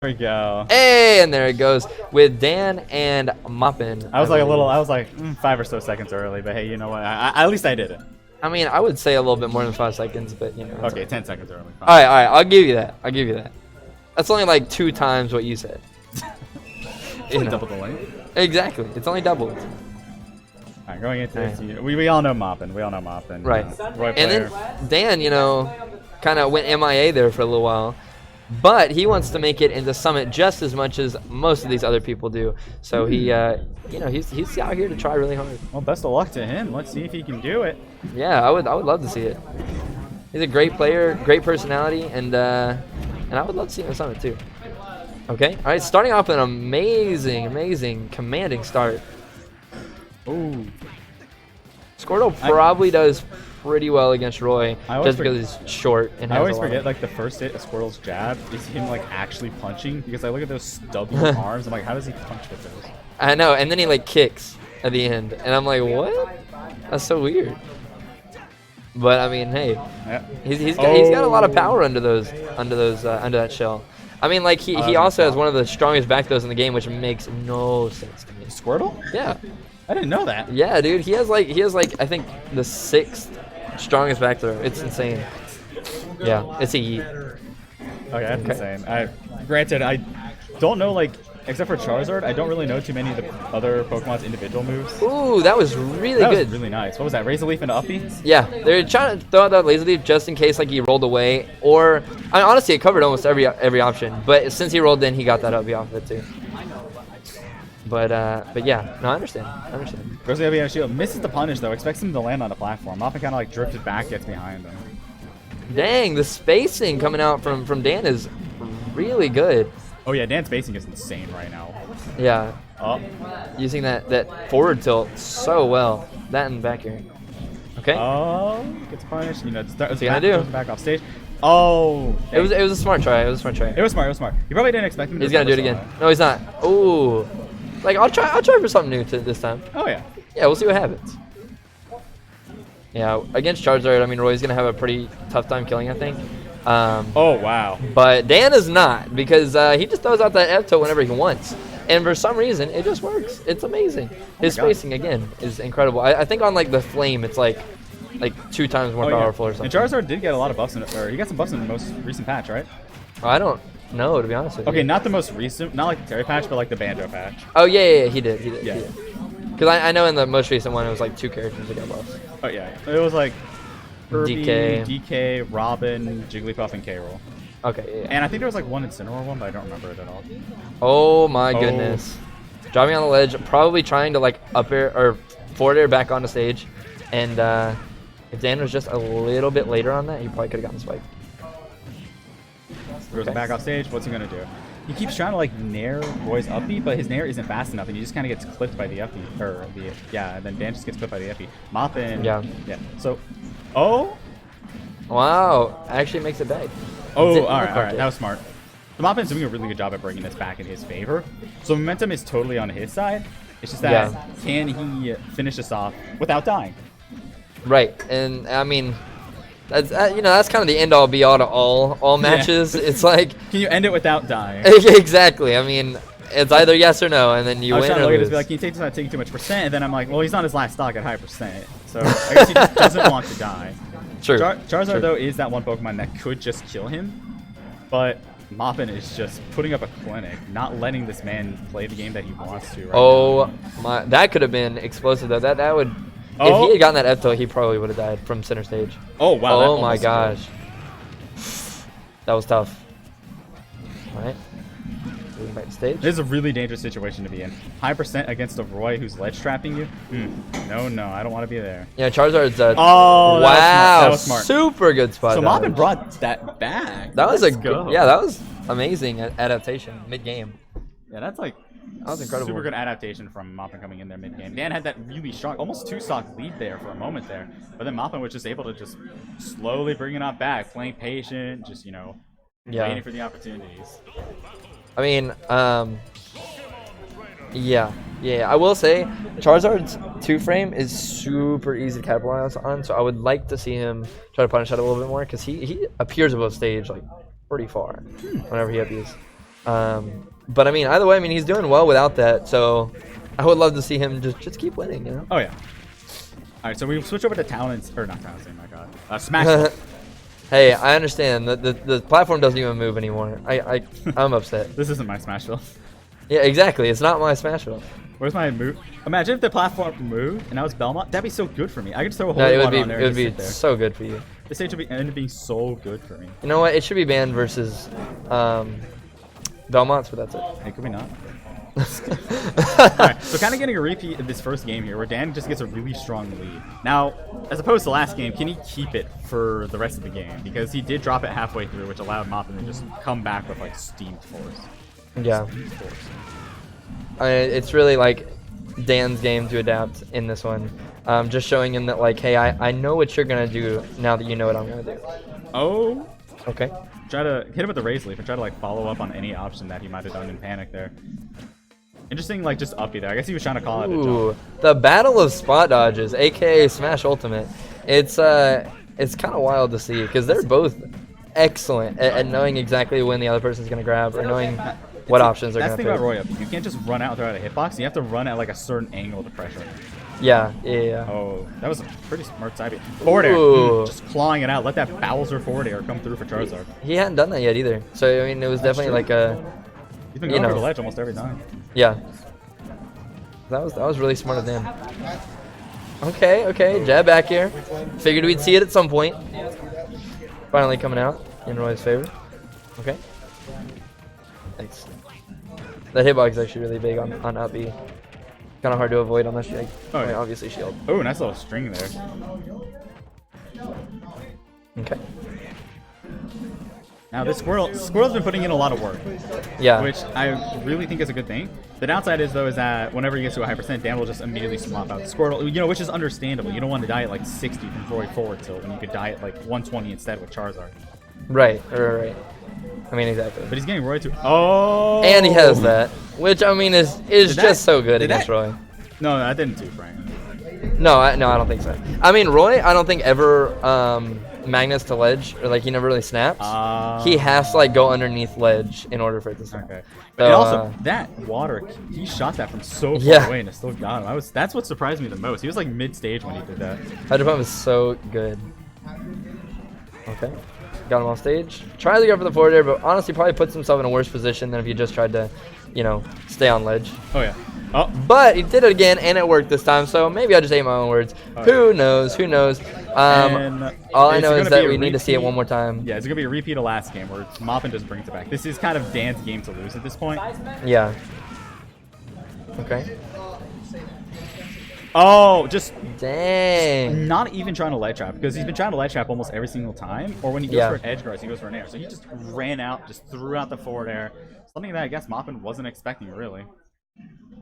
There we go. Hey, and there it goes with Dan and MopN. I was like 5 or so seconds early, but hey, you know what? At least I did it. I mean, I would say a little bit more than 5 seconds, but you know. Okay, 10 seconds early. All right, I'll give you that. That's only like 2 times what you said. Double the lane. Exactly. It's only doubled. All right, going into this, we all know MopN. We all know MopN. Right. And then Dan, kind of went MIA there for a little while. But he wants to make it into Summit just as much as most of these other people do. So he's out here to try really hard. Well, best of luck to him. Let's see if he can do it. Yeah, I would love to see it. He's a great player, great personality, and I would love to see him in Summit too. Okay, all right, starting off with an amazing, commanding start. Ooh. Squirtle probably does pretty well against Roy just because he's short and I always forget like the first hit of Squirtle's jab is him like actually punching, because I look at those stubby arms. I'm like, how does he punch with those? I know, and then he like kicks at the end, and I'm like, what? That's so weird. But I mean, hey, he's got a lot of power under that shell. I mean, like he also has one of the strongest back throws in the game, which makes no sense to me. Squirtle? Yeah. I didn't know that. Yeah, dude, he has like I think the 6th strongest back throw. It's insane. Yeah, it's a yeet. Okay, that's insane. Granted, I don't know, like, except for Charizard, I don't really know too many of the other Pokemon's individual moves. Ooh, that was really good. That was really nice. What was that, Razor Leaf and Uppy? Yeah, they're trying to throw out that Laser Leaf just in case like he rolled away, or I mean, honestly, it covered almost every option. But since he rolled in, he got that Uppy off of it too. But yeah, no, I understand. First Uppy out shield misses the punish though. Expects him to land on the platform. MopN kind of like drifted back, gets behind him. Dang, the spacing coming out from Dan is really good. Oh yeah, Dan's spacing is insane right now. Yeah. Oh. Using that forward tilt so well. That and back here. Okay. Oh, gets punished. What's he gonna do? Back off stage. Oh. It was a smart try. It was smart. You probably didn't expect him to. He's gonna do it again. No, he's not. Ooh. Like I'll try for something new this time. Oh yeah. Yeah, we'll see what happens. Yeah, against Charizard, I mean Roy's gonna have a pretty tough time killing, I think. Oh wow. But Dan is not, because he just throws out that F-tilt whenever he wants, and for some reason it just works. It's amazing. His spacing again is incredible. I think on like the flame, it's like 2 times more powerful or something. And Charizard did get a lot of buffs he got some buffs in the most recent patch, right? I don't know, to be honest with you. Okay, not the most recent, not like the Terry patch, but like the Banjo patch. Oh yeah, he did. Because I know in the most recent one it was like 2 characters that got buffs. Oh yeah, it was like Kirby, DK, Robin, Jigglypuff, and K-Roll. Okay, yeah. And I think there was like one Incineroar one, but I don't remember it at all. Oh my goodness. Driving on the ledge, probably trying to like up air or forward air back onto stage. And if Dan was just a little bit later on that, he probably could have gotten the spike. Goes back off stage. What's he gonna do? He keeps trying to like nair Roy's uppy, but his nair isn't fast enough, and he just kind of gets clipped by the uppy, and then Dan just gets clipped by the uppy. MopN. Yeah. So, wow, actually makes it back. Oh, all right, that was smart. The MopN's doing a really good job at bringing this back in his favor. So momentum is totally on his side. It's just that can he finish this off without dying? Right, and I mean. That's that's kind of the end all be all to all matches. Yeah. It's like, can you end it without dying? Exactly. I mean, it's either yes or no, and then you win or lose. To be like, can you take this without taking too much %? And then I'm like, well, he's on his last stock at high %, so I guess he just doesn't want to die. True. Charizard though is that one Pokemon that could just kill him, but MopN is just putting up a clinic, not letting this man play the game that he wants to. My, that could have been explosive though. That would. If he had gotten that F-tilt, he probably would have died from center stage. Oh, wow. Oh, my gosh. That was tough. All right. Moving back to stage. This is a really dangerous situation to be in. High % against a Roy who's ledge trapping you. No, I don't want to be there. Yeah, Charizard's wow. That was smart. Super good spot. So MopN brought that back. That was that was amazing adaptation mid-game. Yeah, that's like... That was incredible. Super good adaptation from MopN coming in there mid-game. Dan had that really strong, almost 2-stock lead there for a moment there. But then MopN was just able to just slowly bring it up back, playing patient, just, waiting for the opportunities. I mean, yeah. I will say, Charizard's 2-frame is super easy to capitalize on, so I would like to see him try to punish that a little bit more, because he appears above stage, like, pretty far whenever he appears. But I mean, either way, I mean, he's doing well without that. So I would love to see him just keep winning, you know? Oh yeah. All right, so we switch over to talents, or not talents. Oh my god, Smash. Hey, I understand the platform doesn't even move anymore. I'm upset. This isn't my Smashville. Yeah, exactly. It's not my Smashville. Where's my move? Imagine if the platform moved and now it's Belmont. That'd be so good for me. I could just throw a whole No, lot on there. It would be so good for you. This stage would end up being so good for me. You know what? It should be banned versus Belmonts, but that's it. Hey, could we not? Alright, so kind of getting a repeat of this first game here where Dan just gets a really strong lead. Now, as opposed to last game, can he keep it for the rest of the game? Because he did drop it halfway through, which allowed MopN to just come back with like steamed force. Yeah. It's really like Dan's game to adapt in this one. Just showing him that like, hey, I know what you're going to do now that you know what I'm going to do. Oh. Okay. Try to hit him with the raise leaf and try to like follow up on any option that he might have done in panic there. Interesting, like, just uppy there. I guess he was trying to call it a jump. The battle of spot dodges, aka Smash Ultimate. It's kind of wild to see because they're both excellent at knowing exactly when the other person's gonna grab or knowing what options they're gonna pick. That's the thing about Roy up. You can't just run out and throw out a hitbox. You have to run at like a certain angle to pressure him. Yeah. Oh, that was a pretty smart side beat. Forward air, just clawing it out. Let that Bowser forward air come through for Charizard. He hadn't done that yet either. So I mean, it was definitely like a. He's been going for the ledge almost every time. Yeah. That was really smart of them. Okay, jab back here. Figured we'd see it at some point. Finally coming out in Roy's favor. Okay. Thanks. That hitbox is actually really big on up B. Kind of hard to avoid unless you obviously shield. Oh, nice little string there. Okay. Now this Squirrel's been putting in a lot of work. Yeah. Which I really think is a good thing. The downside is though is that whenever he gets to a high percent, Dan will just immediately swap out the Squirrel, which is understandable. You don't want to die at like 60 from Roy forward tilt when you could die at like 120 instead with Charizard. Right. I mean, exactly. But he's getting Roy too. Oh. And he has that, which I mean is just so good against Roy. No, I didn't too, Frank. No, I don't think so. I mean, Roy, I don't think ever magnets to ledge, or like he never really snaps. He has to like go underneath ledge in order for it to snap. Okay. So, and also that water, he shot that from so far away and it still got him. That's what surprised me the most. He was like mid stage when he did that. Hydro Pump is so good. Okay. Got him off stage. Tried to go for the forward air, but honestly probably puts himself in a worse position than if he just tried to, stay on ledge. Oh yeah. Oh. But he did it again, and it worked this time. So maybe I just ate my own words. Oh, Who knows? All I know is that we need to see it one more time. Yeah, it's gonna be a repeat of last game where MopN just brings it back. This is kind of Dan's game to lose at this point. Yeah. Okay. Oh, just dang. Not even trying to ledge trap because he's been trying to ledge trap almost every single time. Or when he goes for an edge guard, he goes for an air. So he just ran out, just threw out the forward air. Something that I guess MopN wasn't expecting really.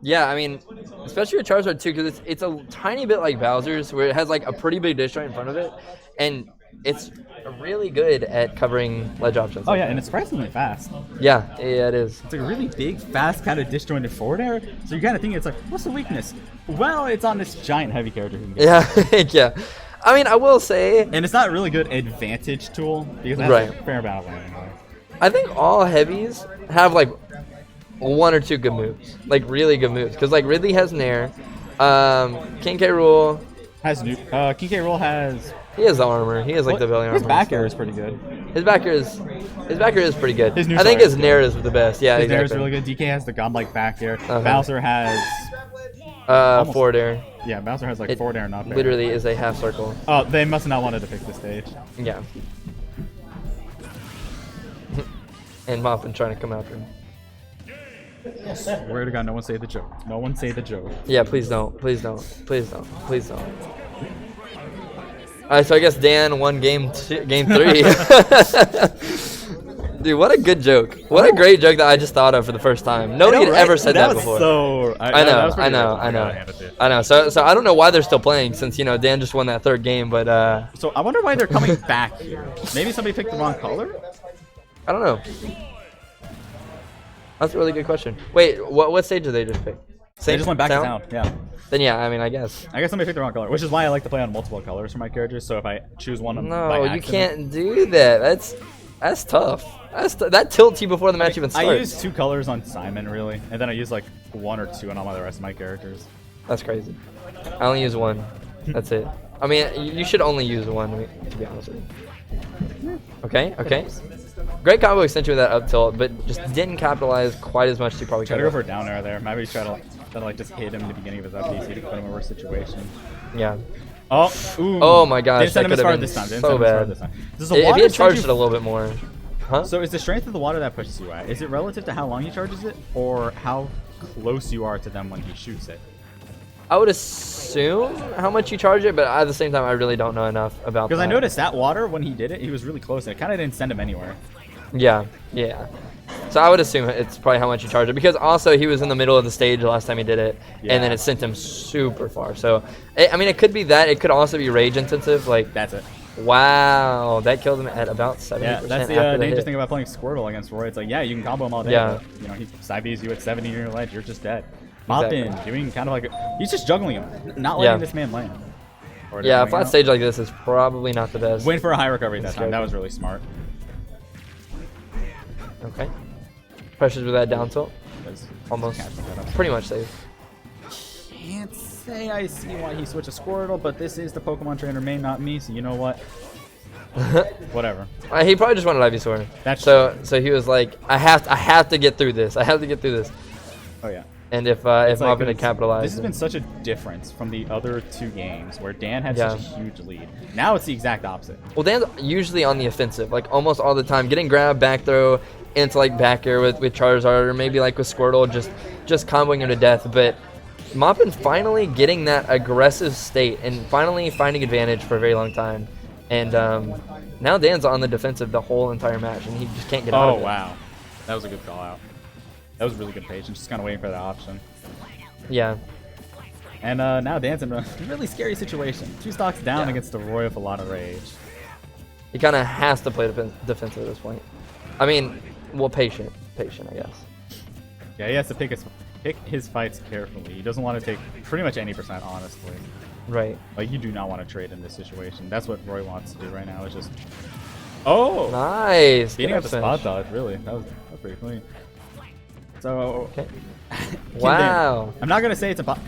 Yeah, I mean, especially with Charizard too, because it's a tiny bit like Bowser's, where it has like a pretty big dish right in front of it, and it's really good at covering ledge options. Oh yeah, and it's surprisingly fast. Yeah, it is. It's like a really big, fast, kind of disjointed forward air. So you kind of think it's like, what's the weakness? Well, it's on this giant heavy character who can get yeah. I mean, I will say, and it's not a really good advantage tool because it has a fair amount of landing. I think all heavies have like one or two good moves, like really good moves, because like Ridley has Nair, King K. Rool has King K. Rool has. He has the armor. He has like the belly armor. His back air is pretty good. His back air is pretty good. I think his Nair is the best. Yeah, his Nair is really good. DK has the godlike back air. Bowser has forward air. Yeah, Bowser has like forward air, not back. Literally is a half circle. Oh, they must have not wanted to pick the stage. Yeah. And MopN trying to come after him. I swear to God, no one say the joke. No one say the joke. Yeah, please don't. Please don't. Please don't. Please don't. Alright, so I guess Dan won game 3. Dude, what a good joke. What a great joke that I just thought of for the first time. Nobody had ever said that before. I know. So I don't know why they're still playing since, Dan just won that third game, but So I wonder why they're coming back here. Maybe somebody picked the wrong color? I don't know. That's a really good question. Wait, what stage did they just pick? They just went back to town, yeah. Then yeah, I mean, I guess. I guess somebody picked the wrong color, which is why I like to play on multiple colors for my characters. So if I choose one by accident. You can't do that. That's tough. That tilts you before the match even starts. I used 2 colors on Simon, really, and then I used like 1 or 2 on all the rest of my characters. That's crazy. I only use 1. That's it. I mean, you should only use 1, to be honest with you. Okay, okay. Great combo extension with that up tilt, but just didn't capitalize quite as much as you probably could. Try to go for a down air there. Maybe try to like just hit him in the beginning of his up DC to put him in a worse situation. Yeah. Oh, ooh. Oh my gosh, that could have been this time. so bad. Does the if he had charged it a little bit more. Huh? So is the strength of the water that pushes you at, is it relative to how long he charges it, or how close you are to them when he shoots it? I would assume how much you charge it, but at the same time, I really don't know enough about that. Because I noticed that water, when he did it, he was really close, and it kind of didn't send him anywhere. Yeah, yeah. So I would assume it's probably how much you charge it, because also he was in the middle of the stage the last time he did it, and then it sent him super far. So, I mean, it could be that. It could also be rage intensive. Like, that's it. Wow, that killed him at about 70%. Yeah, that's the dangerous thing about playing Squirtle against Roy. It's like, yeah, you can combo him all day. Yeah. But, you know, he side Bs you at 70 near your ledge, you're just dead. MopN doing kind of like he's just juggling him, not letting this man land. Yeah, a flat stage like this is probably not the best. Went for a high recovery that time. That was really smart. Okay. Pressures with that down tilt. Almost pretty much safe. Can't say I see why he switched a Squirtle, but this is the Pokemon trainer main, not me, so you know what? Whatever. He probably just wanted Ivysaur. That's so he was like, I have to get through this. I have to get through this. Oh yeah. And if MopN had capitalized, this has been such a difference from the other 2 games where Dan had such a huge lead. Now it's the exact opposite. Well, Dan's usually on the offensive, like almost all the time, getting grab, back throw, into like back air with Charizard, or maybe like with Squirtle, just comboing him to death. But MopN finally getting that aggressive state and finally finding advantage for a very long time. And now Dan's on the defensive the whole entire match, and he just can't get out of it. Oh wow, that was a good call out. That was really good patience, just kind of waiting for that option. Yeah. And now Dan's in a really scary situation. 2 stocks down against the Roy with a lot of rage. He kind of has to play defensive at this point. I mean, well, patient, I guess. Yeah, he has to pick his fights carefully. He doesn't want to take pretty much any percent, honestly. Right. Like, you do not want to trade in this situation. That's what Roy wants to do right now. Is just... Oh! Nice! Beating up the spot dodge, really. That was pretty clean. So... Okay. Wow. I'm not going to say it's a...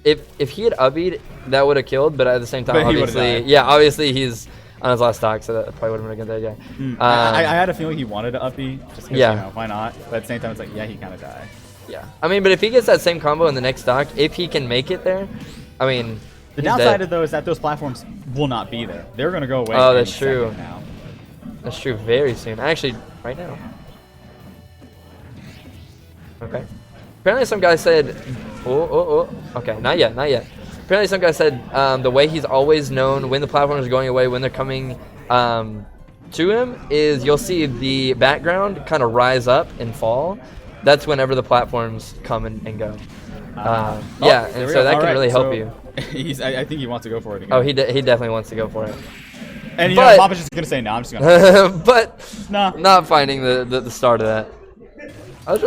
If he had ubbied, that would have killed, but at the same time, obviously he's on his last stock, so that probably would have been a good guy. I had a feeling he wanted to uppy, just because, you know, why not? But at the same time, it's like, yeah, he kind of died. Yeah. I mean, but if he gets that same combo in the next stock, if he can make it there, I mean, the downside of those is that those platforms will not be there. They're going to go away. Oh, that's true. Now. That's true. Very soon. Actually, right now. Okay. Apparently some guy said, okay, not yet. Apparently some guy said the way he's always known when the platforms are going away, when they're coming to him, is you'll see the background kind of rise up and fall. That's whenever the platforms come and go. Yeah, and so that can really help you. I think he wants to go for it again. Oh, he definitely wants to go for it. And you know, Papa's just going to say, no, I'm just going to but not finding the start of that.